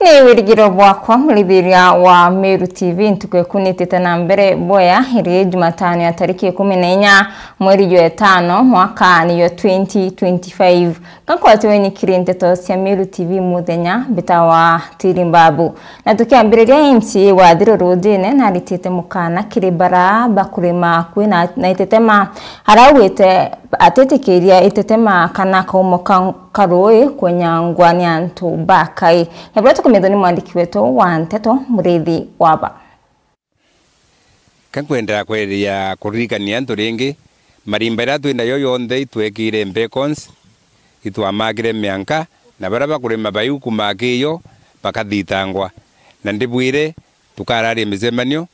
Ni wirigiro bwakwa mulithiria wa Meru TV ntukwe kunitite na mbere boya iri Jumatano ya tariki 14 mweri wa 5 mwaka ni 2025 kankwatwe ni kirinteto cia Meru TV muthenya bitawa Tirimbabu na tukiambiriria MC wa Thirorudine na ritite mukana kiribara bakurima kwina na itetema harawite atetikiria itetema kana kaumoka karoi kwenyangwani antu bakai hebreto kumethoni mwandiki wetu wa Nteto Murithi Waba kankwenda kweria kuririkania antu ringi marimba ira twina yo yonthe itwekire beacons itwamagire mianka na bara bakurima bayuku makiyo bakathitangwa na ndibwire tukarari micemanio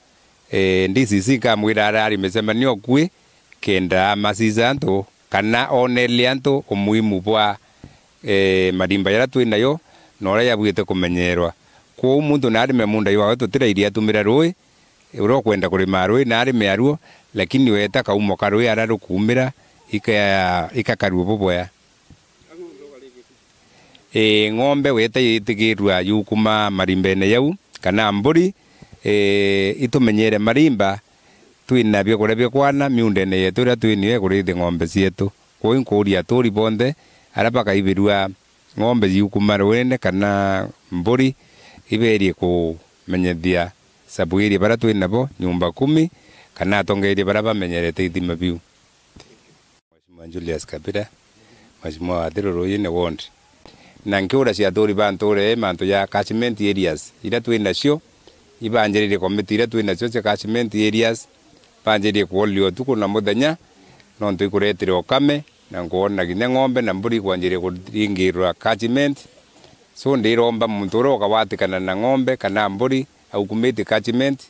ndicc kamwira arari micemanio kwi kenda masiza antu kana onelia antu umuhimu bwa marimba ira twina yo nora yabwite kumenyerwa kwa muntu narime munda yo tutira iria tumira roi uro kwenda kurima roi narime aruo lakini weta kaumo karoi araru kumira ikakaruo boboya ng'ombe weta yitigirwa yukuma marimbene yau kana mburi itumenyere marimba twina byo kurebyo kwana miundene yetu ira twiniwe kurithi ng'ombe cietu kwa inkuria turi bonde araba kaibirwa ng'ombe yukuma rwene kana mburi iberie kumenyethia sabuiri bara twinabo nyumba 10 kana tongeire bara bamenyerete ithima biu Mheshimiwa Julius Kabira Mheshimiwa wa Thirorudine ward na nkiura cia turi banture mantu ya catchment areas ira twina cio ibanjirire committee ira twina cio cia catchment areas banjirire kuolio tuku na muthenya no ntikuretire okame na nguona ginya ng'ombe na mburi kwanjire kuringirwa catchment so ndiromba muntu roka watikana na ng'ombe kana mburi au kumiti catchment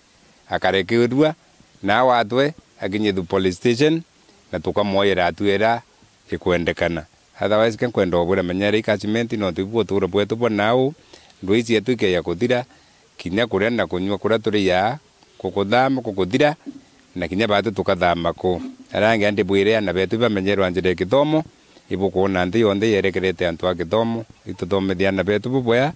akarekirwa na watwe aginye the police station na tukamoyera atwera ikwendekana otherwise kan kwenda obura menyere catchment no tuibu turo bwetu bonao ndwici etuike ya kuthira kinya kuria na kunywa kuria turi ya kukuthama kukuthira na kinya batu tukathama ko arange andi bwire na betu bamenyerwa njire kithomo ibukuona nthi yonthe yerekerete antu akithomo ituthomethia na betu buboya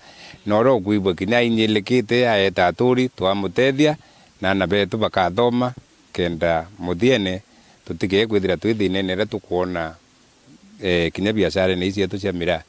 noro kuibwa kinya inyilikite aeta aturi twamutethia na betu bakathoma kenda muthiene tutige kwithira twithine nere tukuona kinya biashara ni cia cia mira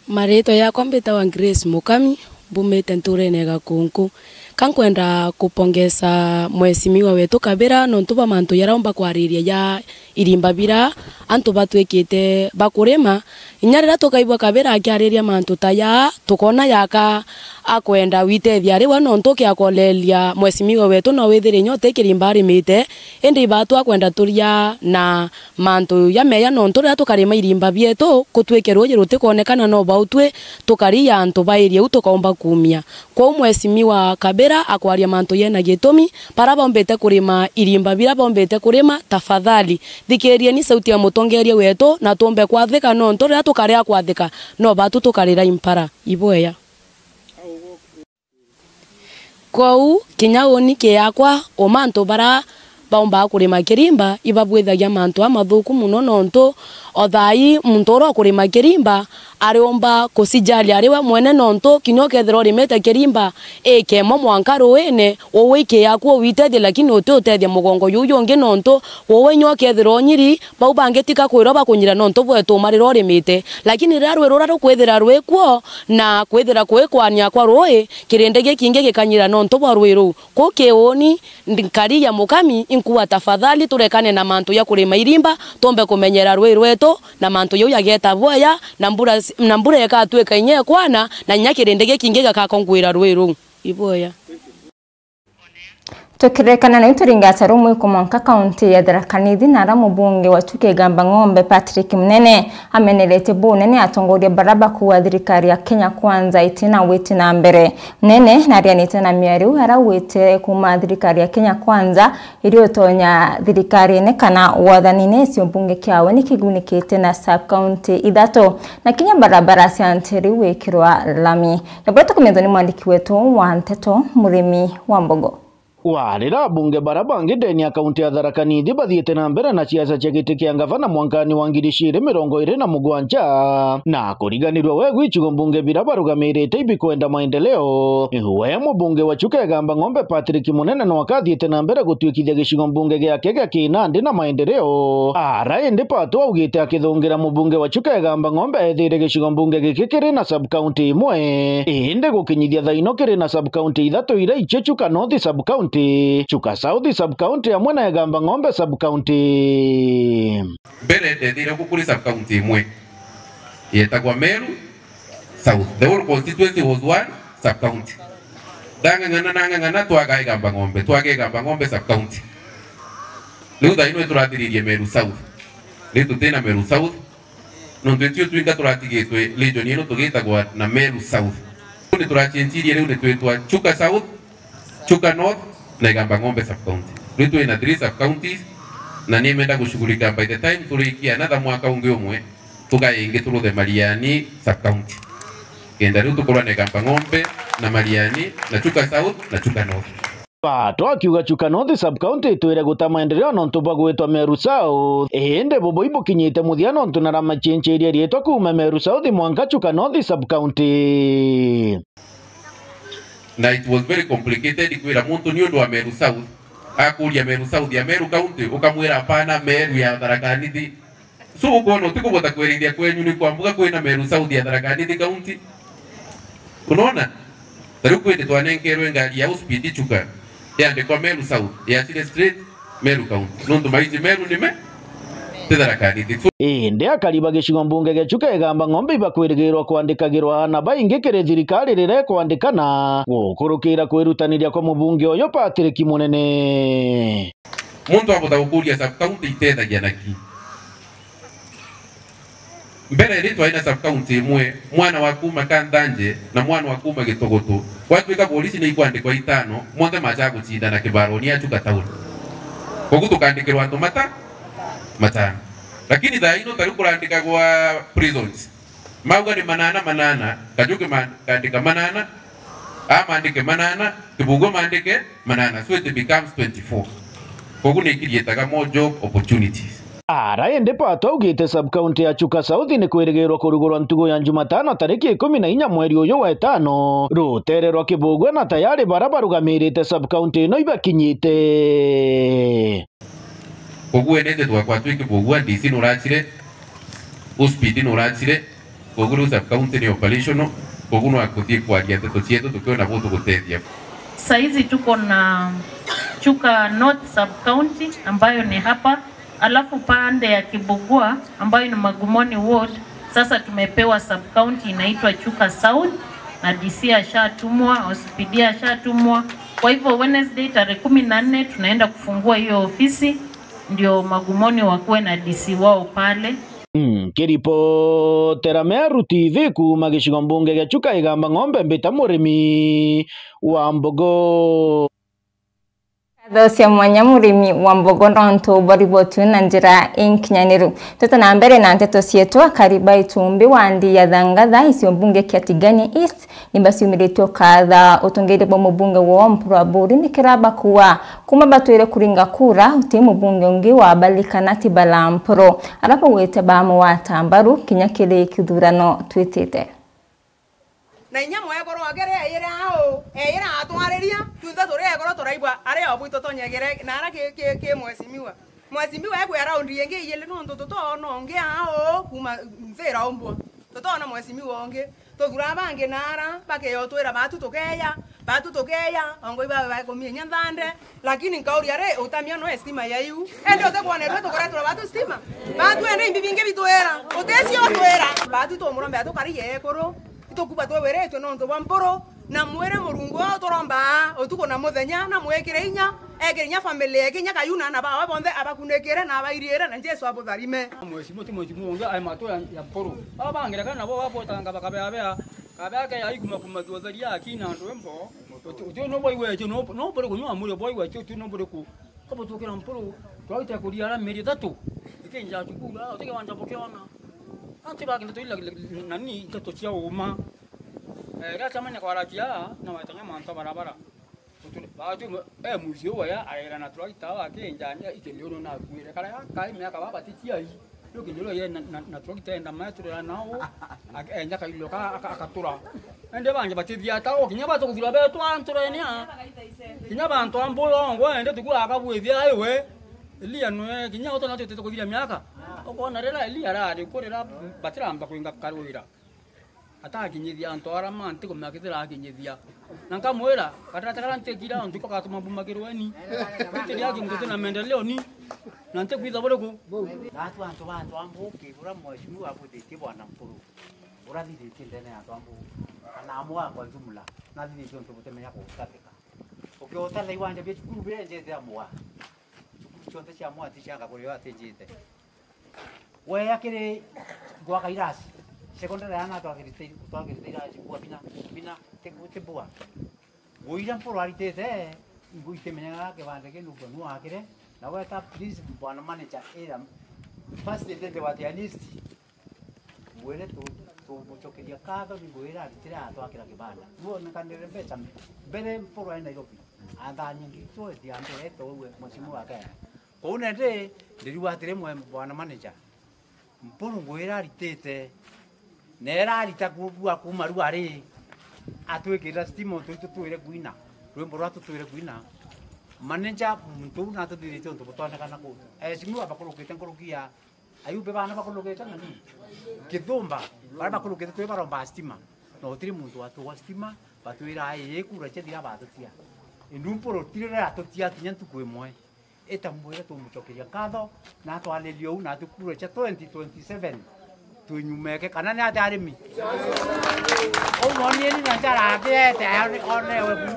Marito ya kompeta wa Grace Mukami bumete nturene gakunku kankwenda kupongeza mwesimiwa wetu Kabira nontu ba mantu yaraomba kwariria ya irimba bira antu batwekite bakurema inyarira tukaibwa Kabira akiariria mantu taya tukona yaka akwenda witethia riwa nontu kiakolelia mwesimiwa wetu no withire nyote kirimba rimite indi batu akwenda turia na mantu ya meya nontu ria tukarima irimba bietu kutwekerwo yiruti kuonekana no bautwe tukaria antu bairie utukaomba kumia kwa mwesimiwa Kabira akwaria mantu yena gitumi para bombete kurima irimba bira bombete kurima tafadhali thikirie ni sauti ya mutongeria wetu na tuombe kwathika nontu ria tukaria kwathika no batu tukarira impara iboya kwau kinya oni ke yakwa o manto bara baomba kurima kirimba ibabwethagia manto amathuku muno nontu othai muntu ro kurima kirimba ariomba kusijali ariwe mwene nontu kinyo kethero rimete kirimba kemo mwanka ruene wowe ke yakwo witethia lakini utethia mugongo yuyo nge nontu wowe nyo kethero nyiri bau bangetika kwiro bakunyira nontu bwetu mariro rimete lakini rarwe rura kwethira rwekwo na kwethira kwekwania kwa roe kirendege kinge gikanyira nontu bwa rwiru ko keoni ndikari ya Mukami inkuwa tafadhali turekane na mantu ya kurima irimba tombe kumenyera rwetu na mantu yu yageta boya na mbura yakatweka inye kwana na nyakirendege kinge gakakongwira rweru iboya tukirekana na ituringata rumwe kumonka kaunti ya Tharaka Nithi na mubunge wa Tukegamba Ng'ombe Patrick Mnene amenelete bunene atongoria baraba kuwa thirikari ya Kenya Kwanza itina witi na mbere Mnene narianite na miariu arawite kuma thirikari ya Kenya Kwanza iriotonya thirikari ne kana wathanine cio mbunge kiawe ni kigunikite na sub county ithato na kinya barabara cia nteri wikirwa lami yabota kumethoni mwandiki wetu wa Nteto Murimi wa Mbogo Warira bunge barabangi ndeni ya kaunti ya Tharaka Nithi bathiete na mbere na ciaca cia giti kia ngavana mwankani wa 2027 na kuriganirwa wegu ichigo mbunge bira barugamirite ibikwenda maendeleo. We mubunge wa Chuka Igamba Ng'ombe Patrick Munene no akathiete na mbere gutwikithia gicigo mbunge giake gia Kinandi na maendeleo. Indi Pato augite akithungira mubunge wa Chuka Igamba Ng'ombe ethire gicigo mbunge giki kiri na sub county imwe indi gukinyithia thaino kiri na sub county ithatu ira iche Chuka North sub county, Chuka South sub county amwe na Igamba Ng'ombe sub county. Mbere ndethire gukuri sub county imwe yetagwa Meru South. The whole constituency was one sub county. Ng'ana twaga Igamba Ng'ombe sub county. Riu thaino turathiririe Meru South. Riu tutena Meru South. No twetio twinga turatigitwe region ino tugitagwa na Meru South. Ni turachenjirie riu ni twetwa Chuka South, Chuka North na Igamba Ng'ombe sub county. Riu twina 3 sub counties na nimenda gushughulika by the time turikia another mwaka ungi umwe tugainge turuthe Mariani sub county. Kenda riu tukorwa na Igamba Ng'ombe na Mariani na Chuka South na Chuka North. Pato akiuga Chuka North sub county twire guta maendeleo nontu bagwetwa Meru South. Ende bobo ibukinyite muthia nontu na ramachencheria rietwa kuma Meru South mwanka Chuka North sub county. Na it was very complicated kwira muntu ni undu wa Meru South akuria Meru South ya Meru county ukamwira hapana Meru ya Tharaka Nithi. So ukono tikubota kwerithia kwenyu ni kwambuka kwina Meru South ya Tharaka Nithi county. Unaona? Tariu kwende twanenkerwe ngari ya hospital Chuka yandikwa Meru South ya Chile Street Meru county. Nundu maizi Meru ni Tharaka Nithi. Indi akariba gicigo mbunge gia Chuka Igamba Ng'ombe ibakwirigirwa kwandikagirwa namba ingi kiri thirikari rire kwandikana gukurukira kwirutaniria kwa mubunge uyu Patrick Munene. Muntu abota gukuria sub county itethagia naki. Mbere ri twaina sub county imwe mwana wa kuma Kanthanje na mwana wa kuma Gitogoto watwika polisi ni ikwandikwa itano mothe macha gucindana kibaroni ya Chuka town. Koguo tukandikirwa andu matano. Lakini thaino tari kurandika kwa prisons mauga ni manana kajuke mandika manana amandike manana Kibugo mandike manana, so it becomes 24. Koguo ni kirietaga more job opportunities. Indi Pato augite sub county ya Chuka South ni kwirigirwa kurugurwa ntugo ya Jumatano tariki 14 mweri uyu wa 5 rutere rwa Kibugo na tayari barabarugamirite sub county ino ibakinyite. Koguo endete twakwa Kibugo DC nurachire hospital nurachire koguo sub county ni operational koguo no akuthie kwaria teto chietu tukiona botu gutethia. Saizi tuko na Chuka North sub county ambayo ni hapa, alafu pande ya Kibugua ambayo ni Magumoni ward sasa tumepewa sub county inaitwa Chuka South na DC ashatumwa, hospitali ashatumwa. Kwa hivyo Wednesday tarehe 14 tunaenda kufungua hiyo ofisi ndio Magumoni wakuwe na DC wao pale. Kiripotera Meru TV kuma gicigo mbunge gia Chuka Igamba Ng'ombe mbita murimi wa mbogo. Cia mwanya murimi wa mbogo nontu baribotu na njira inkinyaniru tutana mbere na nteto cietwa kariba itumbi wandi ya Thangatha icio mbunge kia Tigani East nimbasiumiritwo katha utungire bo mubunge wa Mpuraburi nikiraba kuwa kuma batwire kuringa kura uti mubunge ungi wa Balikanati Balampro arapo wete bamu wa Tambaru kinyakire kithurano twitite na inya mwegoro agere ira ao ira atwariria tuntha turegoro turaigwa ari obwito tonyegere na ara ke mwesimiwa ekwe around yenge yele no nto to no nge ao kuma mvera ombo to na mwesimiwa onge to thura bange nara bake yo twira batu tokeya ongo iba komie nyanthande lakini nkauri are utamia no estima ya yu ende ote kwa neto to kora batu stima batu ende imbinge bitwera otesio twera batu to murombe atokari yekoro itokuba twere to no ndo Mporo na mwere murungu otoromba otuko na muthenya na mwekire inya egerinya family ekinya kayuna na bawa bonde abakunekere na abairiere na Jesu abotharime mwesimu onge ai mato ya Mporo abangira kana bo wabotanga bakabea kabeka ya iguma kumatwazaria akina ndwembo utyo no boy wecho no bore kunywa muri boy wecho tu no bore ku kabo tukira Mporo twaita kuriara meri tatu ikinja tukula utike wanja bokeona ante bakinda to ila nani tato cia uma Racha manya kwa rakia na watanya manta barabara Baatu musio ya aira na tractor wa kenjanya ikelero na kuire kala kai me akaba batitia yi yo kelero ye na tractor enda matura nao enya kailo ka akatura ende banje batitia ta o kinya bato kuvira beto antura nya kinya bantu ambulo ngo ende tukula akabwithia aiwe Elia noe kinya oto na tete kuvira miaka okona rera Elia ra ri korera batira amba kuinga karwira ata kinyithia antwara mante ko makithira kinyithia nanga mwera katata ntekira ndiko katuma bumakirweni tete yake mtoto na maendeleo ni nante kuiza bole ku bantu ambuki ura mheshimiwa hapo tete bwana Mpuru ura didi tindene ya ambu ana amua kwa jumla na didi ndio tutemenya kwa utateka ukiota le iwanja bye chukuru benje de amua chonte cha amua tishanga kwa yo atejite we yakire gwa kairasi secondary ana twagirite iraji kwa bina tebua goira Mpuru aritete nguite menyaga ke bande ke nuko nu akire na weta please bwana manager era first the watianisti wele tu muchokeria kadho ni goira aritira atwakira kibanda nuo kanire mbecha mbere Mpuru ai Nairobi anda nyingi tu diambe eto we msimu wake kuone nde ndiriwatire mwe bwana manager Mpuru goira aritete nera aritakuwa kumaru ari atwekira stimo tutwire guina rwembo rwatu twire guina manager muntu na tudirite onto botone kana ko simu abakolokete nkorokia ayube bana bakolokete ngani kidumba bara bakolokete twe baromba stima no tiri muntu watu wa stima batwira aye kura chetira batutia Mpuru tirira atotia tinyantu kwemwe eta mwera to muchokeria kadho na to alelio na tukura cha 2027 tunyumeke kana ni ate arimi o moni ni njara ate one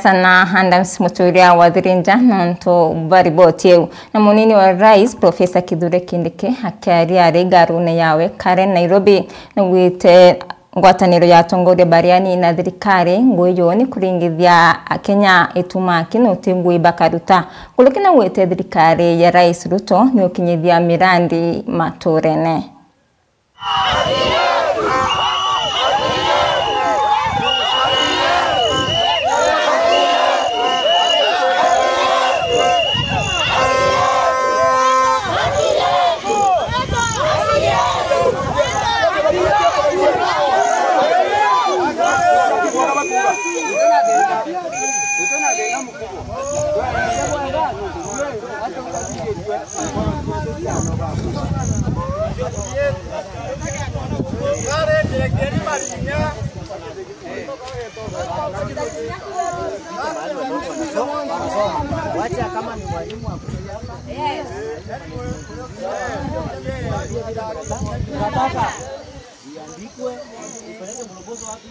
Sana Handams Muturia Wadhirinja nonto bariboteu na munini wa rais Profesa Kithure Kindiki akiaria regarune yawe Karen Nairobi na wite ngwataniro ya tongoria bariani na thirikari ngoyoni kuringithia Kenya ituma kinuti ngui bakaruta kulukina wite thirikari ya rais Ruto ni ukinyithia mirandi maturene wacha kama ni mwalimu wa nataka iandikwe ipeleke mrogozo wapi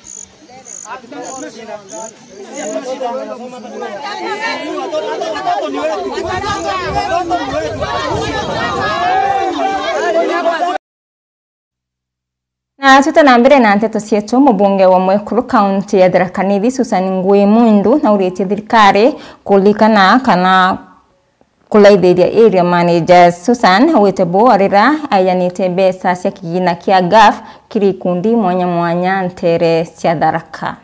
na tutanambere na nteto cietu mubunge wa Mwekuru county ya Tharaka Nithi Susan Ngui Mundu na urite thirikari kulikana kana kulaithiria area managers Susan wite bo arira ayanite mbeca cia kigina kia GAF kiri kundi mwanya ntere cia Tharaka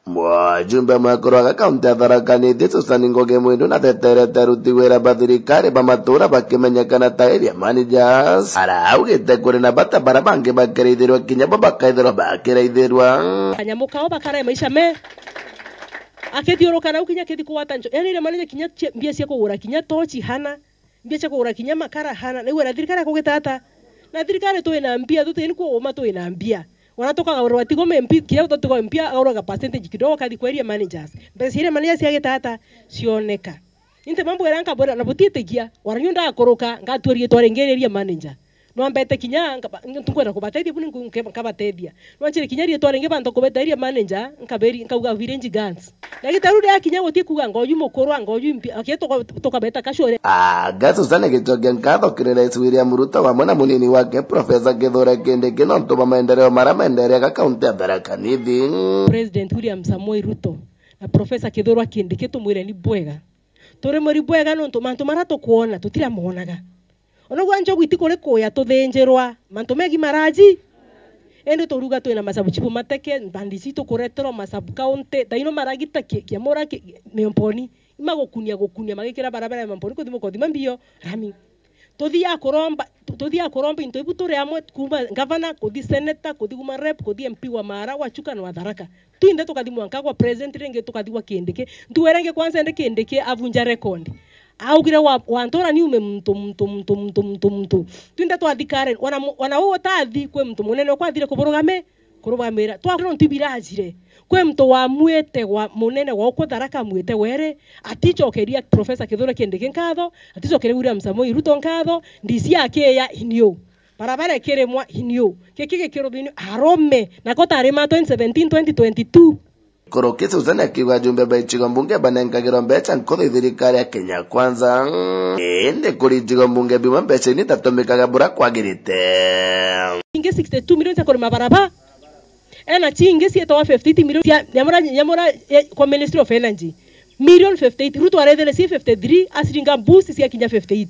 Mwajumbe Mwekuru wa kaunti ya Tharaka Nithi Susan Ngui Mundu na teterete ruti wira bathirikari bamatura bakimenyekana ta area managers araugite kuri na bata barabange bakireithirwa kinya babakaithirwa bakireithirwa kanyamukao bakara maisha me akethiuruka na ukinya kethi kuwatanjo yani ile manager kinya mbia cia kugura kinya tochi hana mbia cia kugura kinya makara hana na wira thirikari kugitata na thirikari tu ina mbia tuteni ku uma tu ina mbia wanatoka gaurwa tigo MP kile utatoka MP auraga percentage kidogo kadi kwa area managers basi ile managers yake tata sioneka inte mambo yaranka bora na butitegia waranyunda akoroka ngatwerie twarengereria manager no ambete kinya ntunkwenda kubateithia buni nkabateithia no anchire kinya rie twarenge bantu kubateithia manager nkaberi nkauga virenji guns na gitarudi akinya gotie kuga ngoyu mukorwa ngoyu MP akieto tokabeta kashore Susan Gitogia nkatho kirere William Ruto wa mwana munini wake Profesa Kithure Kindiki no ntuma maendeleo mara maendelea ka kaunti ya Tharaka Nithi President William Samoei Ruto na Profesa Kithure Kindiki tumwire ni bwega tore muri bwega no ntuma marato kuona tutira monaga ono gwanje gwiti kore koya tuthenjerwa manto megi maraji ende toruga to ina masabu chipo mateke bandisi to kuretero masabu county daino maragita kia mora memponi imago kunia magikira barabara ya memponi kodimo mbio rami todia koromba into ibutore amwe kuma governor kodi senator kodi kuma rep kodi MP wa Mara wa Chuka na Wadharaka tuinde tukadimwa nkagwa president renge tukadiwa Kindiki nduwerenge kwanza ende Kindiki avunja record augira wantora ni ume mtu tuinde twathikare wana wo tathi kwe mtu munene kwa thire kurugamira twakira ntibirajire kwe mtu wa mwete wa munene wa uko Tharaka mwete were atichokeria Professor Kithure Kindiki nkatho atichokeria William Samoei Ruto nkatho ndisi yake ya hinio barabara keremwa hinio kekige kirobini arome na kota arema 2017 2022 Korokese uzana kiwa jumbe baichigo mbunge banenga girombecha nkotho thirikari ya Kenya Kwanza ende kuri jigo mbunge bima mbecha ni tatomekaga bura kwagirite inge 62 milioni za mabaraba ena chinge si etawa 50 milioni nyamora kwa Ministry of Energy million 58 Ruto arethele si 53 asiringa boost si akinya 58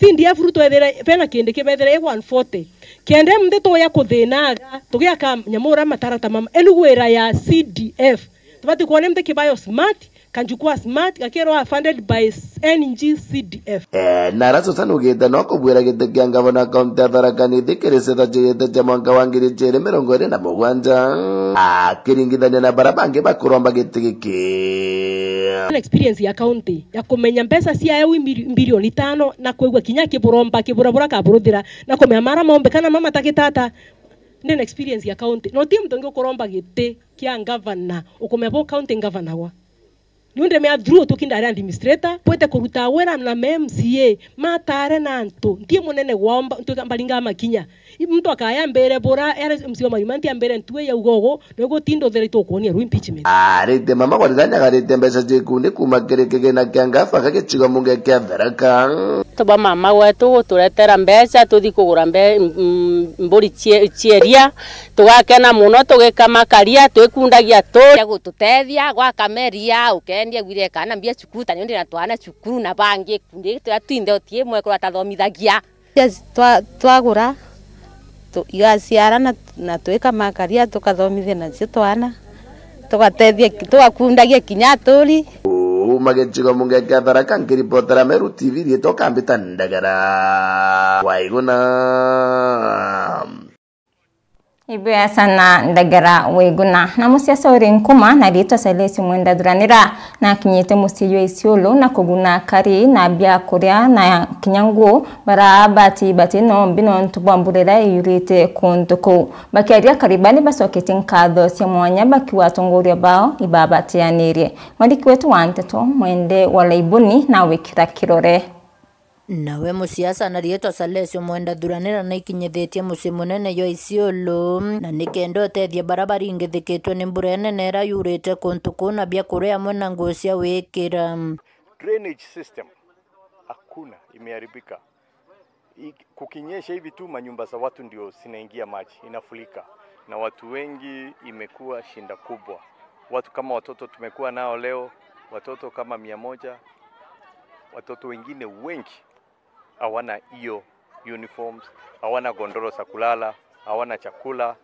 si ndia Ruto ethele pena Kindiki bethele 140 kende mde to ya kuthinaga tugia ka nyamora matarata mama elugwera ya CDF tubati kuone mde kibayo smart kanjukua smart kakero funded by NG CDF narazo sana ugenda no kubwira gitekia ngabona county Tharaka ni thikirise tajete jamanga wangiri jere 27 akiringithania na barabange bakuromba gitigiki experience ya county ya kumenya pesa cia ewi bilioni 5 na kwegwa kinya kiburabura kaburuthira na kumenya mara maombe kana mama takitata nene experience ya county no timu tongo kuromba gite kia governor ukumenya county governor wa Nunde mea through tukinda administrator poete kuruta wera na MCA matare na nto ndiye munene womba ntuka mbalinga makinya mtu akaya mbere bora era MCA marimanti ambere ntwe ya ugogo nego tindo there to kuonia ru impeachment arite mama kwa danya garite mbesa jikundi kuma kerekege na kiangafa kage chigo munge kia Tharaka toba mama wetu turetera mbesa tuthi kugura mburi chieria tugakena muno tugikama karia twikundagia tu gututethia gwa kameria ukendia gwire kana mbia cukuru tani ndina twana cukuru na bangi kundi twatinde otie mwekora tathomithagia twagura igaciara na twika makaria tukathomithia nacio twana tugatethia tugakundagia kinya turi magechigo munge kia Tharaka nkiripotera Meru TV rietoka mbita ndagara waiguna Ibuya sana ndagara weguna na musiasa uri nkuma na rito Salesi Mwenda Thuranira na kinyete musiyo Isiolo na kuguna kari na bia kuria na kinyangu barabati batino mbino ntubamburera yurite kuntuko bakiaria karibani basoketi nkatho cia mwanya bakiwatongoria bao ibabatianirie mwandiki wetu wa Nteto Mwende Walaibuni na wikira kirore nawe musiasa na rieto Salesi Mwenda Thuranira na ikinyethetie muci munene yo Isiolo na nikendo tethia barabara ingithikitwe ni mbura nene era yurite kuntu kuna bia kuria mwena nguo cia wikira drainage system hakuna, imeharibika. Kukinyesha hivi tu manyumba za watu ndio zinaingia maji, inafulika na watu wengi, imekuwa shinda kubwa. Watu kama watoto tumekuwa nao leo, watoto kama 100, watoto wengine wengi hawana hiyo uniforms, hawana gondoro za kulala, hawana chakula.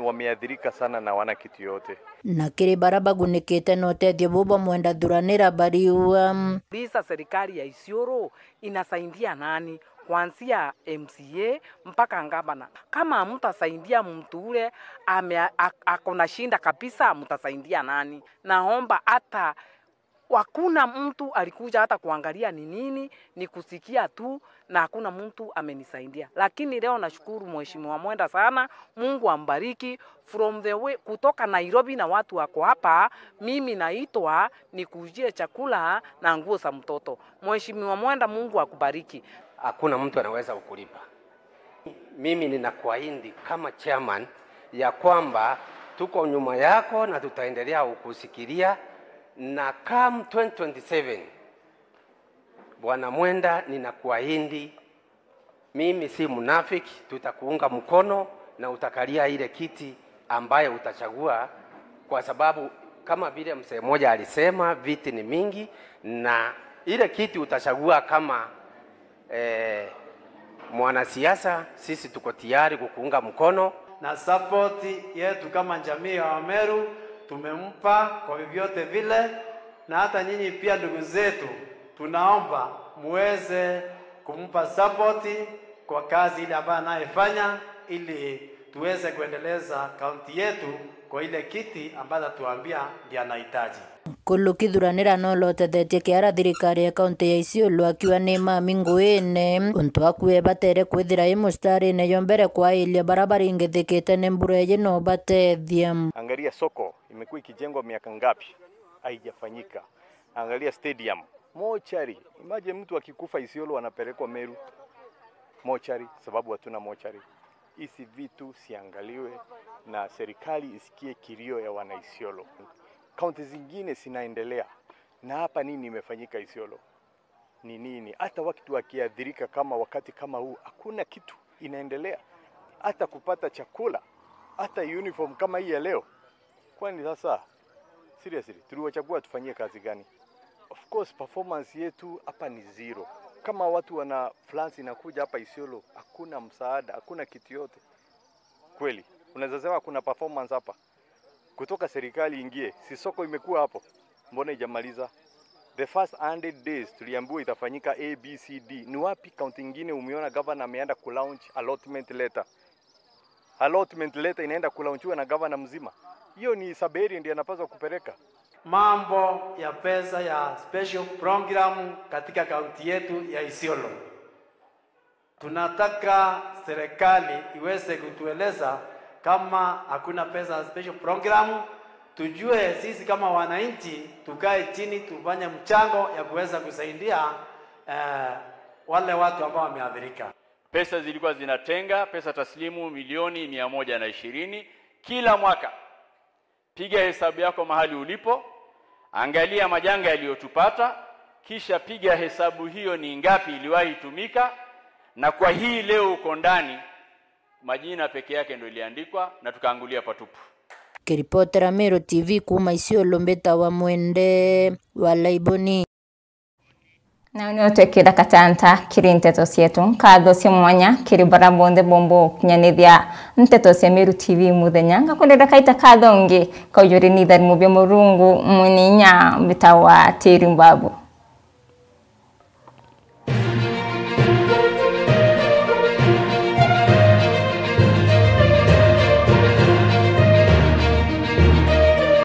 Wameadhirika sana na wana kitu yote. Na kiri baraba gunikite no tethio Boba Mwenda Thuranira bariua Bisa serikali ya Isiolo inasaidia nani? Kuanzia MCA mpaka ngavana. Kama mtasaidia mtu ule akona shinda kabisa, mtasaidia nani? Naomba hata hakuna mtu alikuja hata kuangalia ni nini, ni kusikia tu na hakuna mtu amenisaidia. Lakini leo nashukuru Mheshimiwa Mwenda sana, Mungu ambariki. From the way kutoka Nairobi na watu wako hapa, mimi naitwa nikujie chakula na nguo za mtoto. Mheshimiwa Mwenda, Mungu akubariki. Hakuna mtu anaweza kukulipa. Mimi ninakuahidi kama chairman ya kwamba tuko nyuma yako na tutaendelea kukusikilia. Na come 2027 Bwana Mwenda, ninakuahidi mimi si munafiki, tutakuunga mkono na utakalia ile kiti ambaye utachagua, kwa sababu kama vile mzee mmoja alisema viti ni mingi, na ile kiti utachagua kama mwanasiasa, sisi tuko tayari kukuunga mkono. na support yetu kama jamii ya Wameru tumempa kwa vyovyote vile, na hata nyinyi pia ndugu zetu tunaomba muweze kumpa support kwa kazi ile ambayo anayefanya, ili tuweze kuendeleza kaunti yetu kwa ile kiti ambayo tuambia ndiye anahitaji. Kulukithuranira no lotethetie kiara thirikari ya kaunti ya Isiolo akiwa ni Mami Ngwine untu akue batere kwithira i mustari-ini yo mbere kwa ilia barabara ingithikite ni mbura no batethia. Angalia soko imekuwa ikijengwa miaka ngapi haijafanyika. Angalia stadium, mochari. Imagine mtu akikufa Isiolo anapelekwa Meru mochari sababu hatuna mochari. Hizi vitu siangaliwe na serikali isikie kilio ya wana Isiolo. Kaunti zingine zinaendelea na hapa nini imefanyika Isiolo? Ni nini? Hata watu wakiadhirika kama wakati kama huu hakuna kitu inaendelea. Hata kupata chakula, hata uniform kama hii ya leo. Kwani sasa seriously tuliwachagua tufanyie kazi gani? Of course performance yetu hapa ni zero. Kama watu wana flans inakuja hapa Isiolo, hakuna msaada, hakuna kitu yote. Kweli, unaweza sema kuna performance hapa. Kutoka serikali ingie, si soko imekuwa hapo. Mbona ijamaliza? The first 100 days tuliambiwa itafanyika ABCD. Ni wapi kaunti nyingine umeona governor ameenda ku launch allotment letter? Allotment letter inaenda kulaunchiwa na governor mzima. Hiyo ni Saberi ndiye anapaswa kupeleka. Mambo ya pesa ya special program katika kaunti yetu ya Isiolo. Tunataka serikali iweze kutueleza kama hakuna pesa ya special program, tujue sisi kama wananchi tukae chini tufanye mchango ya kuweza kusaidia wale watu ambao wameathirika. Pesa zilikuwa zinatenga pesa taslimu milioni 120 kila mwaka. Piga hesabu yako mahali ulipo, angalia majanga yaliyotupata, kisha piga hesabu hiyo ni ngapi iliwahi tumika, na kwa hii leo uko ndani majina peke yake ndio iliandikwa na tukaangulia patupu. Kiripotera Meru TV kuma Isiolo Mbeta wa Mwende wa Laiboni. Na unotwekira katanta kiri nteto sietu kadho cia mwanya kiri barabonde bombo kinyanithia nteto cia Meru TV muthenya ngakorera kaita kadho ngi kaujuri ni thari mubyo murungu muninya bitawa tiri mbabu.